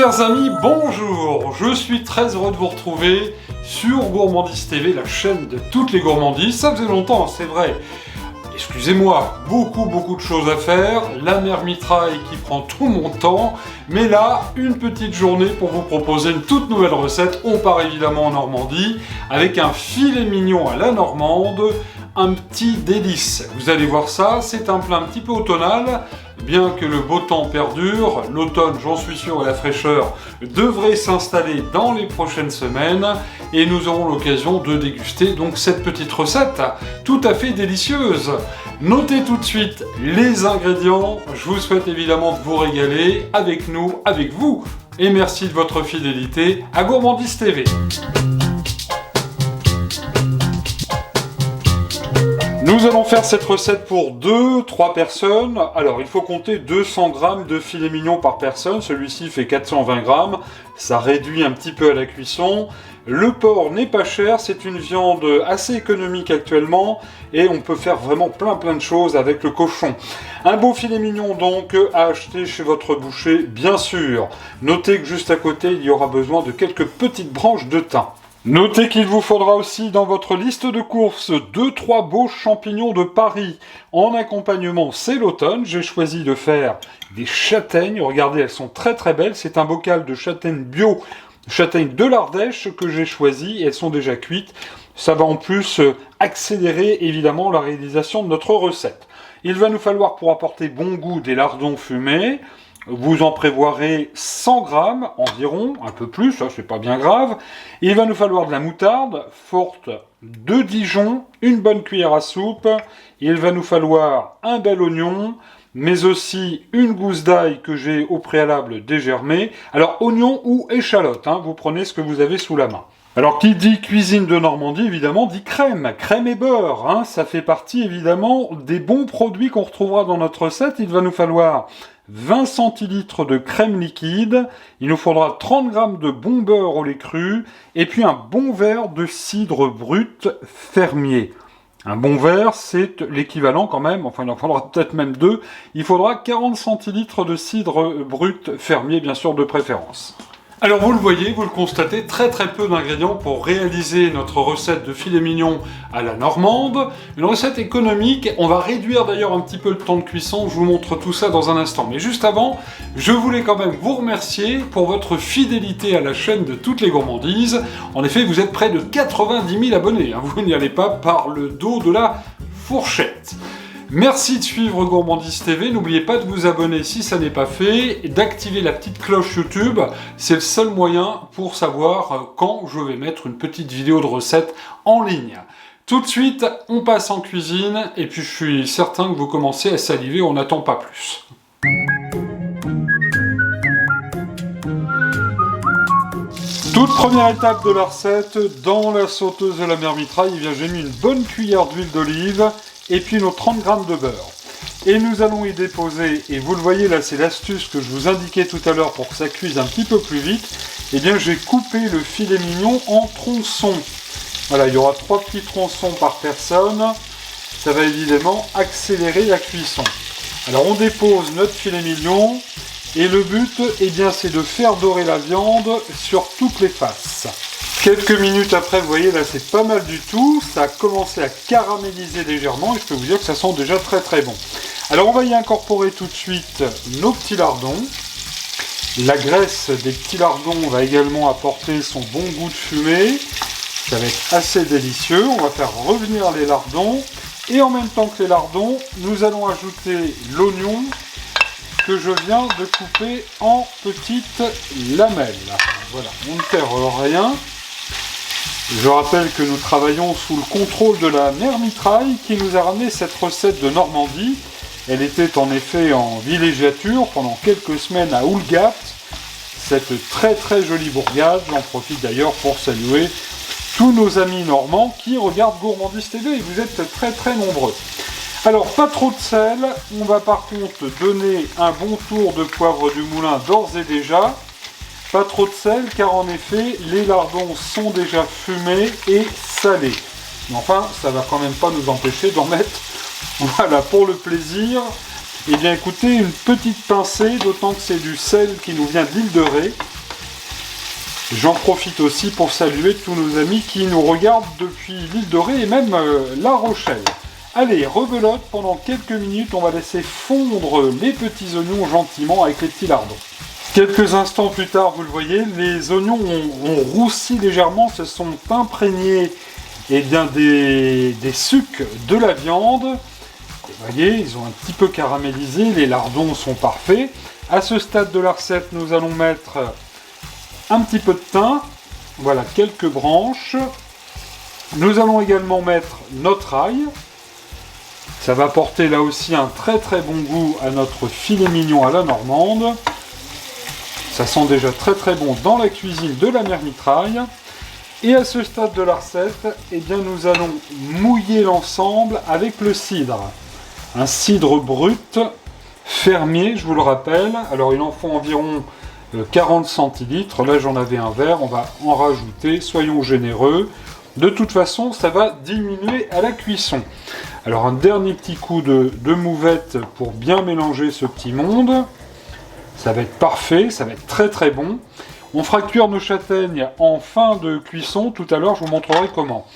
Chers amis, bonjour! Je suis très heureux de vous retrouver sur Gourmandise TV, la chaîne de toutes les gourmandises. Ça faisait longtemps, c'est vrai. Excusez-moi, beaucoup de choses à faire, la mère mitraille qui prend tout mon temps, mais là, une petite journée pour vous proposer une toute nouvelle recette. On part évidemment en Normandie avec un filet mignon à la normande, un petit délice. Vous allez voir ça, c'est un plat un petit peu automnal, bien que le beau temps perdure, l'automne, j'en suis sûr, et la fraîcheur devrait s'installer dans les prochaines semaines, et nous aurons l'occasion de déguster donc cette petite recette tout à fait délicieuse. Notez tout de suite les ingrédients, je vous souhaite évidemment de vous régaler avec nous, avec vous, et merci de votre fidélité à Gourmandise TV. Nous allons faire cette recette pour 2-3 personnes. Alors, il faut compter 200 g de filet mignon par personne. Celui-ci fait 420 g. Ça réduit un petit peu à la cuisson. Le porc n'est pas cher. C'est une viande assez économique actuellement. Et on peut faire vraiment plein de choses avec le cochon. Un beau filet mignon donc à acheter chez votre boucher, bien sûr. Notez que juste à côté, il y aura besoin de quelques petites branches de thym. Notez qu'il vous faudra aussi dans votre liste de courses 2-3 beaux champignons de Paris. En accompagnement, c'est l'automne, j'ai choisi de faire des châtaignes. Regardez, elles sont très belles. C'est un bocal de châtaignes bio, châtaignes de l'Ardèche que j'ai choisi. Elles sont déjà cuites. Ça va en plus accélérer évidemment la réalisation de notre recette. Il va nous falloir pour apporter bon goût des lardons fumés. Vous en prévoirez 100 g environ, un peu plus, ça c'est pas bien grave. Il va nous falloir de la moutarde forte de Dijon, une bonne cuillère à soupe. Il va nous falloir un bel oignon, mais aussi une gousse d'ail que j'ai au préalable dégermée. Alors oignon ou échalote, vous prenez ce que vous avez sous la main. Alors qui dit cuisine de Normandie, évidemment, dit crème et beurre. Ça fait partie évidemment des bons produits qu'on retrouvera dans notre recette. Il va nous falloir 20 centilitres de crème liquide, il nous faudra 30 g de bon beurre au lait cru, et puis un bon verre de cidre brut fermier. Un bon verre, c'est l'équivalent quand même, enfin il en faudra peut-être même deux, il faudra 40 centilitres de cidre brut fermier, bien sûr de préférence. Alors vous le voyez, vous le constatez, très peu d'ingrédients pour réaliser notre recette de filet mignon à la normande. Une recette économique, on va réduire d'ailleurs un petit peu le temps de cuisson, je vous montre tout ça dans un instant. Mais juste avant, je voulais quand même vous remercier pour votre fidélité à la chaîne de toutes les gourmandises. En effet, vous êtes près de 90 000 abonnés, vous n'y allez pas par le dos de la fourchette. Merci de suivre Gourmandise TV, n'oubliez pas de vous abonner si ça n'est pas fait, et d'activer la petite cloche YouTube, c'est le seul moyen pour savoir quand je vais mettre une petite vidéo de recette en ligne. Tout de suite, on passe en cuisine, et puis je suis certain que vous commencez à saliver, on n'attend pas plus. Toute première étape de la recette, dans la sauteuse de la mère mitraille, j'ai mis une bonne cuillère d'huile d'olive, et puis nos 30 g de beurre. Et nous allons y déposer, et vous le voyez là, c'est l'astuce que je vous indiquais tout à l'heure pour que ça cuise un petit peu plus vite. Eh bien, j'ai coupé le filet mignon en tronçons. Voilà, il y aura 3 petits tronçons par personne. Ça va évidemment accélérer la cuisson. Alors, on dépose notre filet mignon, et le but, eh bien, c'est de faire dorer la viande sur toutes les faces. Quelques minutes après, vous voyez, là, c'est pas mal du tout. Ça a commencé à caraméliser légèrement et je peux vous dire que ça sent déjà très bon. Alors, on va y incorporer tout de suite nos petits lardons. La graisse des petits lardons va également apporter son bon goût de fumée. Ça va être assez délicieux. On va faire revenir les lardons. Et en même temps que les lardons, nous allons ajouter l'oignon que je viens de couper en petites lamelles. Voilà, on ne perd rien. Je rappelle que nous travaillons sous le contrôle de la mère mitraille qui nous a ramené cette recette de Normandie. Elle était en effet en villégiature pendant quelques semaines à Houlgate, cette très jolie bourgade. J'en profite d'ailleurs pour saluer tous nos amis normands qui regardent Gourmandise TV et vous êtes très nombreux. Alors pas trop de sel, on va par contre donner un bon tour de poivre du moulin d'ores et déjà. Pas trop de sel car en effet les lardons sont déjà fumés et salés. Mais enfin ça va quand même pas nous empêcher d'en mettre, voilà, pour le plaisir. Eh bien écoutez, une petite pincée, d'autant que c'est du sel qui nous vient d'Île de Ré. J'en profite aussi pour saluer tous nos amis qui nous regardent depuis l'île de Ré et même La Rochelle. Allez, rebelote, pendant quelques minutes, on va laisser fondre les petits oignons gentiment avec les petits lardons. Quelques instants plus tard, vous le voyez, les oignons ont roussi légèrement, se sont imprégnés des sucs de la viande. Vous voyez, ils ont un petit peu caramélisé, les lardons sont parfaits. À ce stade de la recette, nous allons mettre un petit peu de thym, voilà, quelques branches. Nous allons également mettre notre ail. Ça va apporter là aussi un très très bon goût à notre filet mignon à la normande. Ça sent déjà très très bon dans la cuisine de la mère Mitraille. Et à ce stade de la recette, eh bien, nous allons mouiller l'ensemble avec le cidre. Un cidre brut, fermier, je vous le rappelle. Alors il en faut environ 40 centilitres. Là j'en avais un verre, on va en rajouter, soyons généreux. De toute façon, ça va diminuer à la cuisson. Alors un dernier petit coup de mouvette pour bien mélanger ce petit monde. Ça va être parfait, ça va être très très bon. On fera cuire nos châtaignes en fin de cuisson. Tout à l'heure, je vous montrerai comment.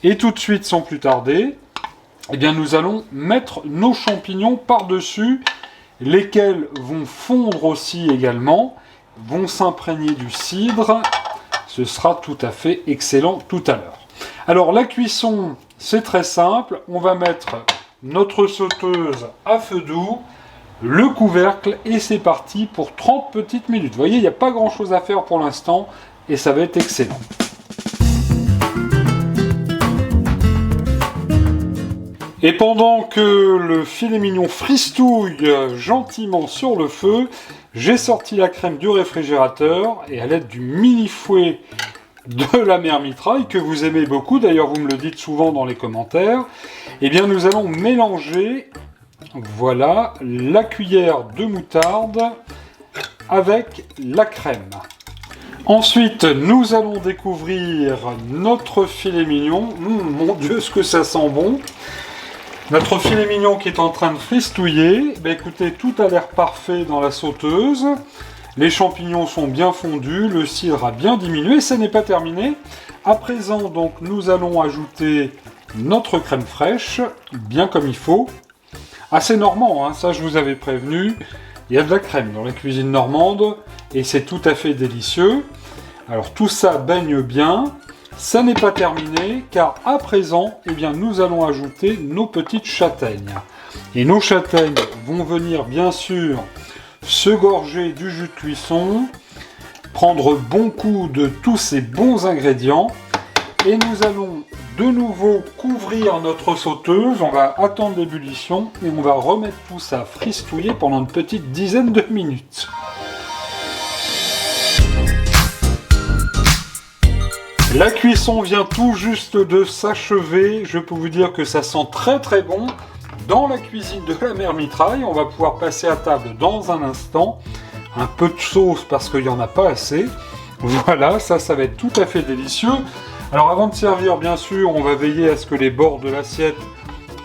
Et tout de suite, sans plus tarder, eh bien, nous allons mettre nos champignons par-dessus, lesquels vont fondre aussi également, vont s'imprégner du cidre. Ce sera tout à fait excellent tout à l'heure. Alors la cuisson, c'est très simple. On va mettre notre sauteuse à feu doux, le couvercle et c'est parti pour 30 petites minutes. Vous voyez, il n'y a pas grand chose à faire pour l'instant et ça va être excellent. Et pendant que le filet mignon fristouille gentiment sur le feu, j'ai sorti la crème du réfrigérateur et à l'aide du mini fouet de la mère Mitraille, que vous aimez beaucoup, d'ailleurs vous me le dites souvent dans les commentaires, eh bien nous allons mélanger, voilà, la cuillère de moutarde avec la crème. Ensuite, nous allons découvrir notre filet mignon. Mon Dieu, ce que ça sent bon! Notre filet mignon qui est en train de fristouiller. Ben écoutez, tout a l'air parfait dans la sauteuse. Les champignons sont bien fondus, le cidre a bien diminué, ça n'est pas terminé. À présent, donc, nous allons ajouter notre crème fraîche, bien comme il faut. Assez normand, hein, ça je vous avais prévenu. Il y a de la crème dans la cuisine normande et c'est tout à fait délicieux. Alors tout ça baigne bien. Ça n'est pas terminé car à présent, eh bien, nous allons ajouter nos petites châtaignes. Et nos châtaignes vont venir bien sûr se gorger du jus de cuisson, prendre bon coup de tous ces bons ingrédients et nous allons de nouveau couvrir notre sauteuse. On va attendre l'ébullition et on va remettre tout ça fristouiller pendant une petite dizaine de minutes. La cuisson vient tout juste de s'achever. Je peux vous dire que ça sent très très bon dans la cuisine de la mère Mitraille. On va pouvoir passer à table dans un instant. Un peu de sauce parce qu'il n'y en a pas assez. Voilà, ça va être tout à fait délicieux. Alors avant de servir, bien sûr, on va veiller à ce que les bords de l'assiette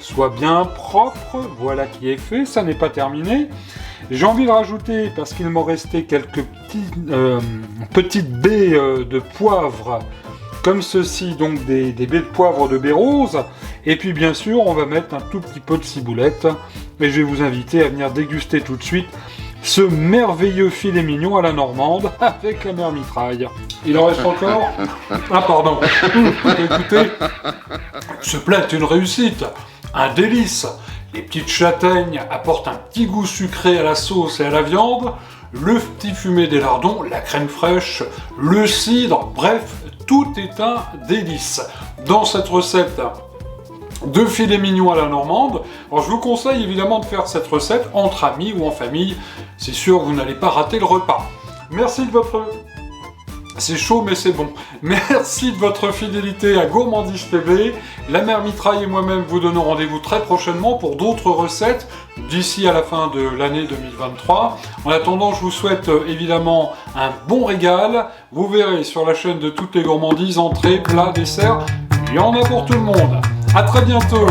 soient bien propres. Voilà qui est fait, ça n'est pas terminé. J'ai envie de rajouter, parce qu'il m'en restait quelques petites baies de poivre, comme ceci, donc des baies de poivre de baie rose. Et puis bien sûr, on va mettre un tout petit peu de ciboulette. Et je vais vous inviter à venir déguster tout de suite ce merveilleux filet mignon à la normande avec la mère Mitraille. Il en reste encore? Ah pardon. Écoutez, ce plat est une réussite, un délice. Les petites châtaignes apportent un petit goût sucré à la sauce et à la viande, le petit fumé des lardons, la crème fraîche, le cidre, bref, tout est un délice. Dans cette recette de filet mignon à la normande, alors je vous conseille évidemment de faire cette recette entre amis ou en famille, c'est sûr vous n'allez pas rater le repas. Merci de votre... C'est chaud mais c'est bon. Merci de votre fidélité à Gourmandise TV. La mère Mitraille et moi-même vous donnons rendez-vous très prochainement pour d'autres recettes d'ici à la fin de l'année 2023. En attendant, je vous souhaite évidemment un bon régal. Vous verrez sur la chaîne de toutes les gourmandises, entrées, plats, desserts, il y en a pour tout le monde. À très bientôt.